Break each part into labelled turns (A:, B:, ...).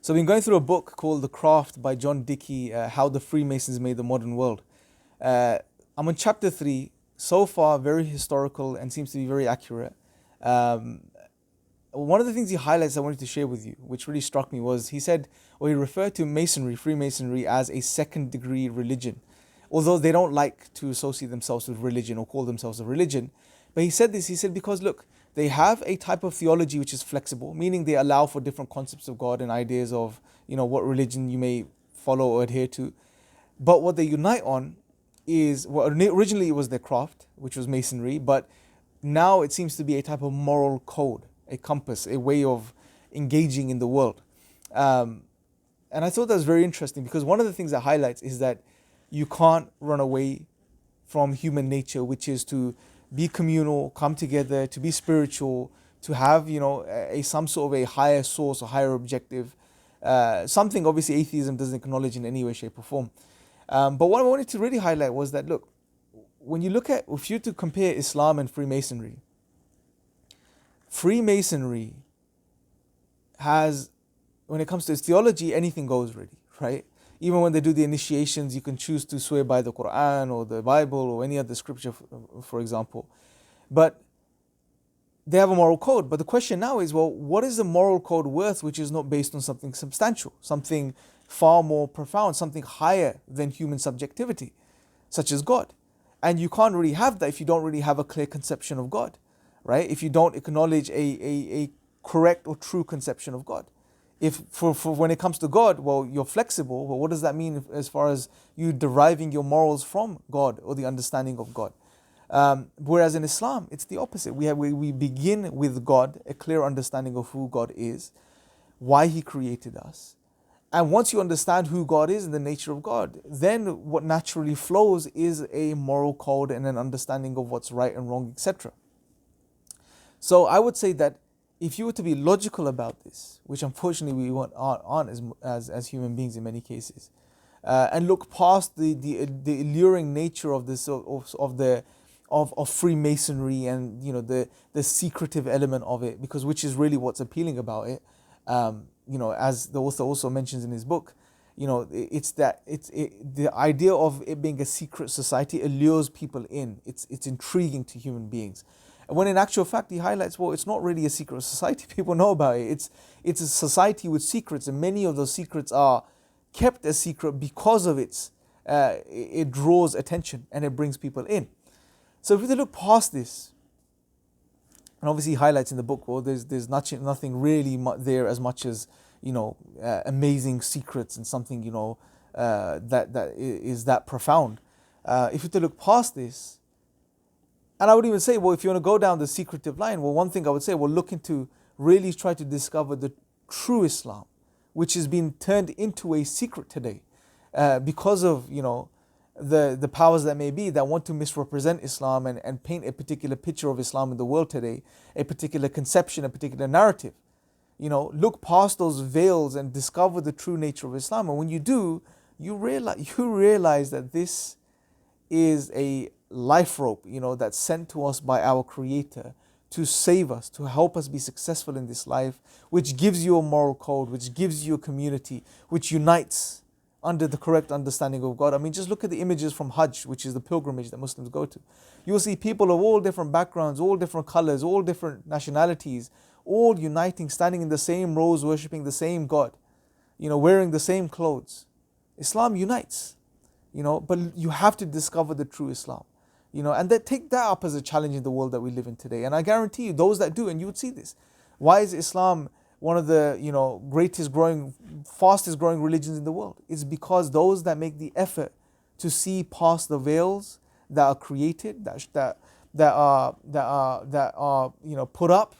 A: So I've been going through a book called The Craft by John Dickey, How the Freemasons Made the Modern World. Uh, I'm on chapter 3, so far very historical and seems to be very accurate. Um, One of the things he highlights I wanted to share with you, which really struck me, was he said, or he referred to Masonry, Freemasonry, as a second degree religion. Although they don't like to associate themselves with religion or call themselves a religion. But he said this, he said, because look, they have a type of theology which is flexible, meaning they allow for different concepts of God and ideas of, what religion you may follow or adhere to. But what they unite on is, well, originally it was their craft, which was Masonry, but now it seems to be a type of moral code, a compass, a way of engaging in the world. And I thought that was very interesting because one of the things that highlights is that you can't run away from human nature, which is to be communal, come together, to be spiritual, to have, some sort of a higher source or higher objective. Something obviously atheism doesn't acknowledge in any way, shape or form. But what I wanted to really highlight was that, look, when you look at, if you to compare Islam and Freemasonry, Freemasonry has, when it comes to its theology, anything goes really, right? Even when they do the initiations, you can choose to swear by the Quran or the Bible or any other scripture, for example. But they have a moral code. But the question now is, well, what is the moral code worth which is not based on something substantial, something far more profound, something higher than human subjectivity, such as God? And you can't really have that if you don't really have a clear conception of God, right? If you don't acknowledge a correct or true conception of God. If for when it comes to God, well, you're flexible, but what does that mean as far as you deriving your morals from God or the understanding of God? Whereas in Islam, it's the opposite. We begin with God, a clear understanding of who God is, why He created us. And once you understand who God is and the nature of God, then what naturally flows is a moral code and an understanding of what's right and wrong, etc. So I would say that if you were to be logical about this, which unfortunately we aren't as human beings in many cases, and look past the alluring nature of this of Freemasonry and the secretive element of it, because which is really what's appealing about it. As the author also mentions in his book, it's the idea of it being a secret society allures people in. It's intriguing to human beings. When in actual fact, he highlights, well, it's not really a secret society. People know about it. It's a society with secrets, and many of those secrets are kept as secret because of it draws attention and it brings people in. So if we look past this, and obviously he highlights in the book, well, there's nothing really there as much as amazing secrets and something that is that profound. If you look past this. And I would even say, well, if you want to go down the secretive line, well, one thing I would say, well, look into really try to discover the true Islam, which has been turned into a secret today because of, the powers that may be that want to misrepresent Islam and paint a particular picture of Islam in the world today, a particular conception, a particular narrative. Look past those veils and discover the true nature of Islam. And when you do, you realize that this is a life rope, that's sent to us by our Creator to save us, to help us be successful in this life, which gives you a moral code, which gives you a community, which unites under the correct understanding of God. I mean, just look at the images from Hajj, which is the pilgrimage that Muslims go to. You'll see people of all different backgrounds, all different colors, all different nationalities, all uniting, standing in the same rows, worshipping the same God, wearing the same clothes. Islam unites, but you have to discover the true Islam. And take that up as a challenge in the world that we live in today. And I guarantee you, those that do, and you would see this. Why is Islam one of the fastest growing religions in the world? It's because those that make the effort to see past the veils that are created, that are put up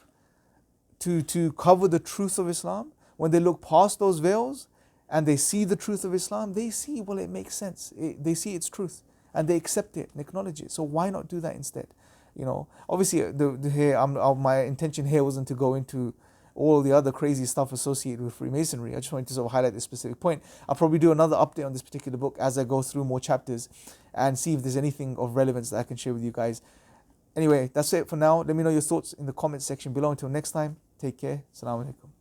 A: to cover the truth of Islam. When they look past those veils and they see the truth of Islam, they see, well, it makes sense. They see its truth. And they accept it and acknowledge it. So why not do that instead? Obviously, my intention here wasn't to go into all the other crazy stuff associated with Freemasonry. I just wanted to sort of highlight this specific point. I'll probably do another update on this particular book as I go through more chapters and see if there's anything of relevance that I can share with you guys. Anyway, that's it for now. Let me know your thoughts in the comments section below. Until next time, take care. Assalamu alaikum.